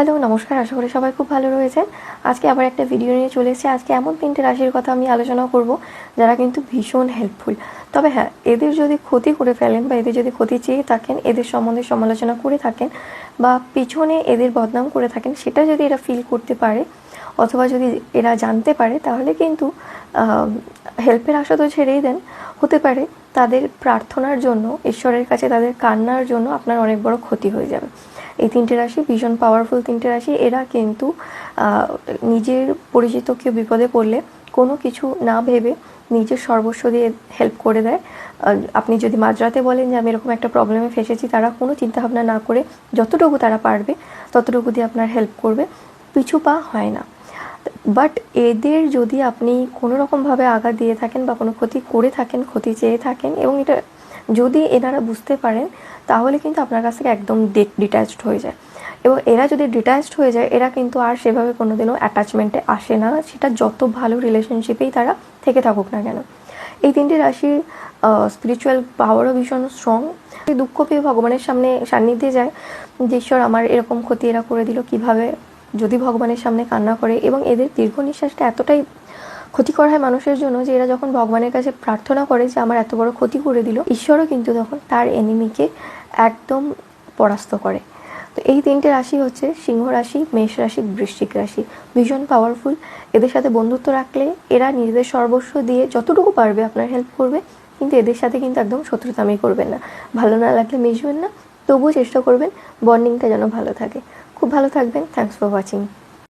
Hello, নমস্কার। আশা করি সবাই খুব ভালো রয়েছেন। আজকে আবার একটা ভিডিও নিয়ে চলে এসেছি। আজকে এমন 3টে রাশির কথা আমি আলোচনা করব যারা কিন্তু ভীষণ হেল্পফুল। তবে হ্যাঁ, এদের যদি ক্ষতি করে ফেলেন বা এদের যদি ক্ষতি চেয়ে থাকেন, এদের সম্বন্ধে সমালোচনা করে থাকেন বা পিছনে এদের বদনাম করে থাকেন, সেটা যদি এরা ফিল করতে পারে অথবা যদি এরা জানতে পারে, তাহলে কিন্তু হেল্পের আশা তো ছেড়েই দেন, হতে পারে তাদের প্রার্থনার জন্য, ঈশ্বরের কাছে তাদের কান্নার জন্য আপনার অনেক বড় ক্ষতি হয়ে যাবে। এই 3টে রাশি ভীষণ পাওয়ারফুল 3টে রাশি। এরা কিন্তু নিজের পরিচিত কেউ বিপদে পড়লে কোনো কিছু না ভেবে নিজের সর্বস্ব দিয়ে হেল্প করে দেয়। আপনি যদি মাঝরাতে বলেন যে আমি এরকম একটা প্রবলেমে ফেসেছি, তারা কোনো চিন্তাভাবনা না করে যতটুকু তারা পারবে ততটুকু দিয়ে আপনার হেল্প করবে, পিছু পা হয় না। বাট এদের যদি আপনি কোনো রকমভাবে আঘাত দিয়ে থাকেন বা কোনো ক্ষতি করে থাকেন, ক্ষতি চেয়ে থাকেন, এবং এটা যদি এনারা বুঝতে পারেন, তাহলে কিন্তু আপনার কাছ থেকে একদম ডিট্যাচড হয়ে যায়। এবং এরা যদি ডিট্যাচড হয়ে যায়, এরা কিন্তু আর সেভাবে কোনোদিনও অ্যাটাচমেন্টে আসে না, সেটা যত ভালো রিলেশনশিপেই তারা থেকে থাকুক না কেন। এই 3টে রাশির স্পিরিচুয়াল পাওয়ারও ভীষণ স্ট্রং। দুঃখ পেয়ে ভগবানের সামনে সান্নিধ্যে যায় যে ঈশ্বর আমার এরকম ক্ষতি এরা করে দিল কীভাবে, যদি ভগবানের সামনে কান্না করে। এবং এদের দীর্ঘ নিঃশ্বাসটা এতটাই ক্ষতিকর হয় মানুষের জন্য যে এরা যখন ভগবানের কাছে প্রার্থনা করে যে আমার এত বড় ক্ষতি করে দিল, ঈশ্বরও কিন্তু তখন তার এনিমিকে একদম পরাস্ত করে। তো এই 3টে রাশি হচ্ছে সিংহ রাশি, মেষ রাশি, বৃশ্চিক রাশি। ভীষণ পাওয়ারফুল। এদের সাথে বন্ধুত্ব রাখলে এরা নিজেদের সর্বস্ব দিয়ে যতটুকু পারবে আপনার হেল্প করবে, কিন্তু এদের সাথে কিন্তু একদম শত্রুতামি করবেন না। ভালো না লাগলে মিশবেন না, তবুও চেষ্টা করবেন বন্ডিংটা যেন ভালো থাকে। খুব ভালো থাকবেন। Thanks for watching.